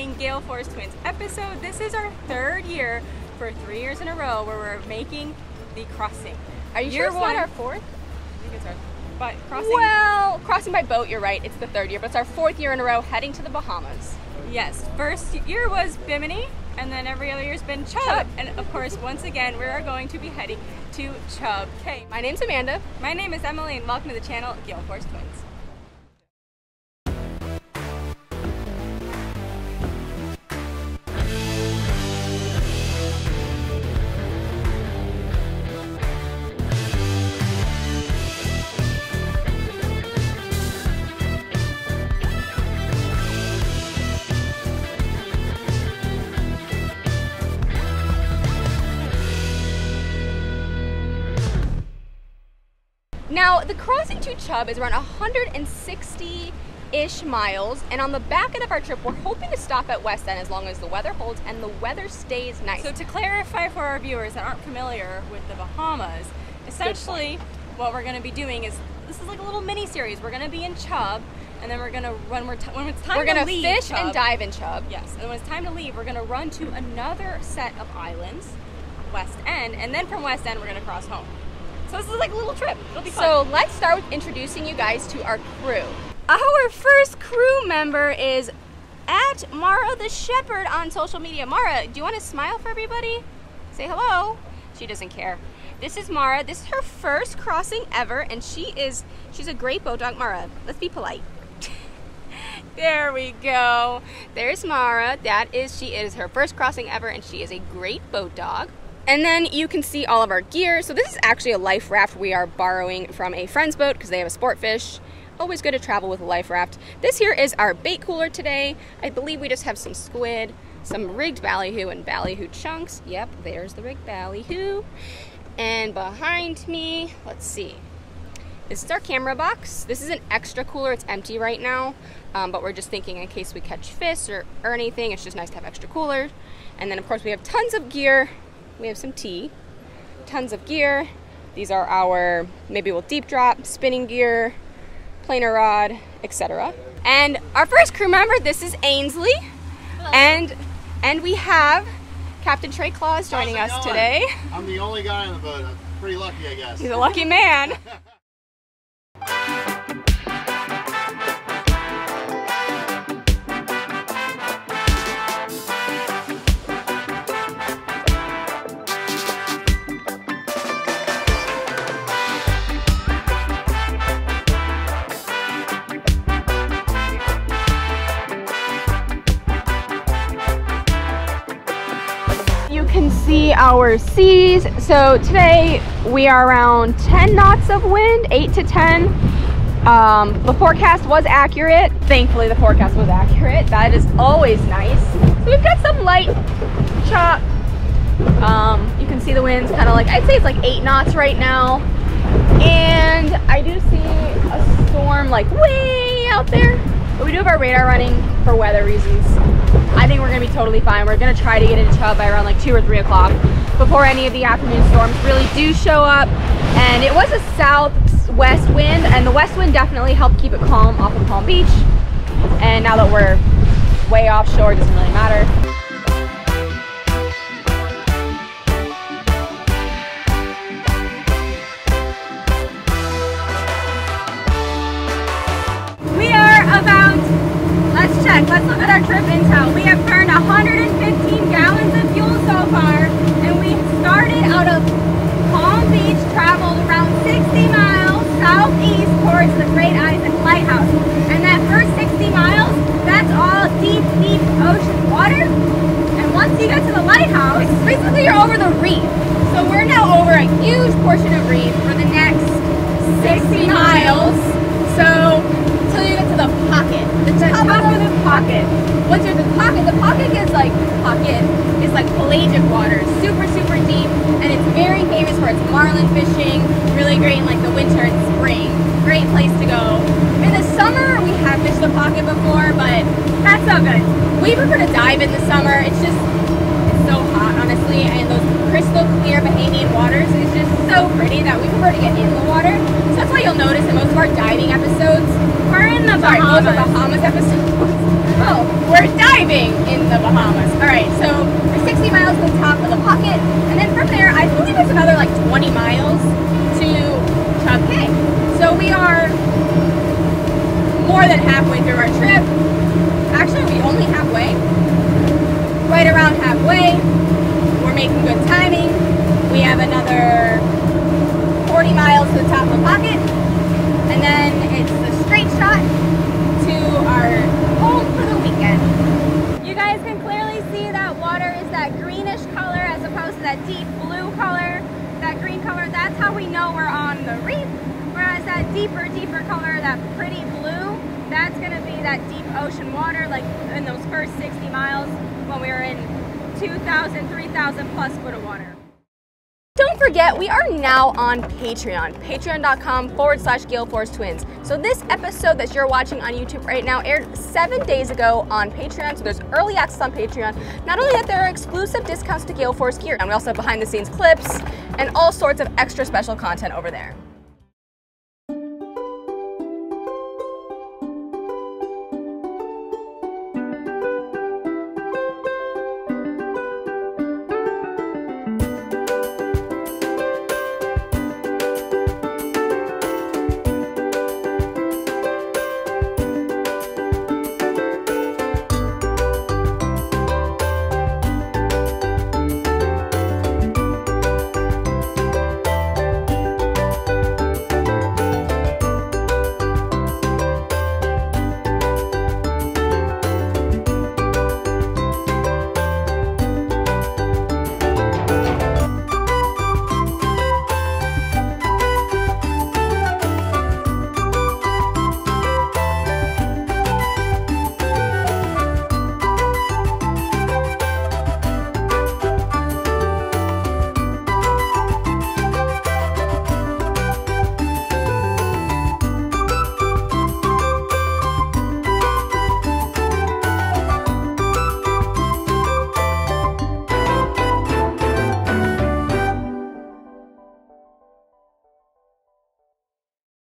doing Gale Force Twins episode. This is our third year for 3 years in a row where we're making the crossing. Are you sure it's not our fourth? I think it's our crossing. Well, crossing by boat, you're right. It's the third year, but it's our fourth year in a row heading to the Bahamas. Yes, first year was Bimini, and then every other year's been Chub. And of course, once again, we are going to be heading to Chub Cay. My name's Amanda. My name is Emily, and welcome to the channel, Gale Force Twins. Now, the crossing to Chub is around 160-ish miles, and on the back end of our trip, we're hoping to stop at West End as long as the weather holds and the weather stays nice. So to clarify for our viewers that aren't familiar with the Bahamas, essentially what we're going to be doing is, this is like a little mini-series. We're going to be in Chub, and then we're going to run, when it's time to leave we're going to fish Chub, and dive in Chub. Yes, and when it's time to leave, we're going to run to another set of islands, West End, and then from West End, we're going to cross home. So this is like a little trip. It'll be fun. So let's start with introducing you guys to our crew. Our first crew member is at Mara the Shepherd on social media. Mara, do you want to smile for everybody? Say hello. She doesn't care. This is Mara. This is her first crossing ever, and she's a great boat dog. Mara, let's be polite. There we go. There's Mara. She is her first crossing ever, and she is a great boat dog. And then you can see all of our gear. So this is actually a life raft we are borrowing from a friend's boat because they have a sport fish. Always good to travel with a life raft. This here is our bait cooler today. I believe we just have some squid, some rigged ballyhoo, and ballyhoo chunks. Yep, there's the rigged ballyhoo. And behind me, let's see. This is our camera box. This is an extra cooler. It's empty right now, but we're just thinking in case we catch fish or anything, it's just nice to have extra cooler. And then of course we have tons of gear. We have some tea, tons of gear. These are our, maybe we'll deep drop, spinning gear, planer rod, etc. And our first crew member, this is Ainsley. Hello. And we have Captain Trey Claus joining us today. I'm the only guy on the boat. I'm pretty lucky, I guess. He's a lucky man. Can see our seas. So today we are around 10 knots of wind, 8 to 10. The forecast was accurate. Thankfully the forecast was accurate. That is always nice. So we've got some light chop. You can see the winds kind of like, I'd say it's like 8 knots right now. And I do see a storm like way out there. But we do have our radar running for weather reasons. I think we're gonna be totally fine. We're gonna try to get into Chub by around like 2 or 3 o'clock before any of the afternoon storms really do show up. And it was a southwest wind, and the west wind definitely helped keep it calm off of Palm Beach. And now that we're way offshore, it doesn't really matter. Let's look at our trip intel. We have burned 115 gallons of fuel so far, and we started out of Palm Beach, traveled around 60 miles southeast towards the Great Isaac Lighthouse. And that first 60 miles, that's all deep, deep ocean water. And once you get to the lighthouse, basically you're over the reef. So we're now over a huge portion of reef for the next 60 miles. So until you get to the pocket. The top of the pocket. Once you're at the pocket is like pelagic water, super, super deep, and it's very famous for its marlin fishing, really great in like the winter and spring. Great place to go. In the summer, we have fished the pocket before, but that's not good. We prefer to dive in the summer. It's so hot, honestly, and those crystal clear Bahamian waters is just so pretty that we prefer to get in the water. So that's why you'll notice in most of our diving episodes, we're in the Bahamas episodes. Oh, we're diving in the Bahamas. All right, so we're 60 miles to the top of the pocket, and then from there, I believe it's another like 20 miles to Chub Cay. So we are more than halfway through our trip. Actually, we only halfway. Right around halfway. We're making good timing. We have another 40 miles to the top of the pocket, and then it's the straight shot to our home for the weekend. You guys can clearly see that water is that greenish color as opposed to that deep blue color. That green color, that's how we know we're on the reef, whereas that deeper color, that pretty blue, that's gonna be that deep ocean water, like in those first 60 miles when we were in 2,000, 3,000 plus foot of water. Don't forget, we are now on Patreon, patreon.com/GaleForceTwins. So this episode that you're watching on YouTube right now aired 7 days ago on Patreon, so there's early access on Patreon. Not only that, there are exclusive discounts to Gale Force gear, and we also have behind the scenes clips and all sorts of extra special content over there.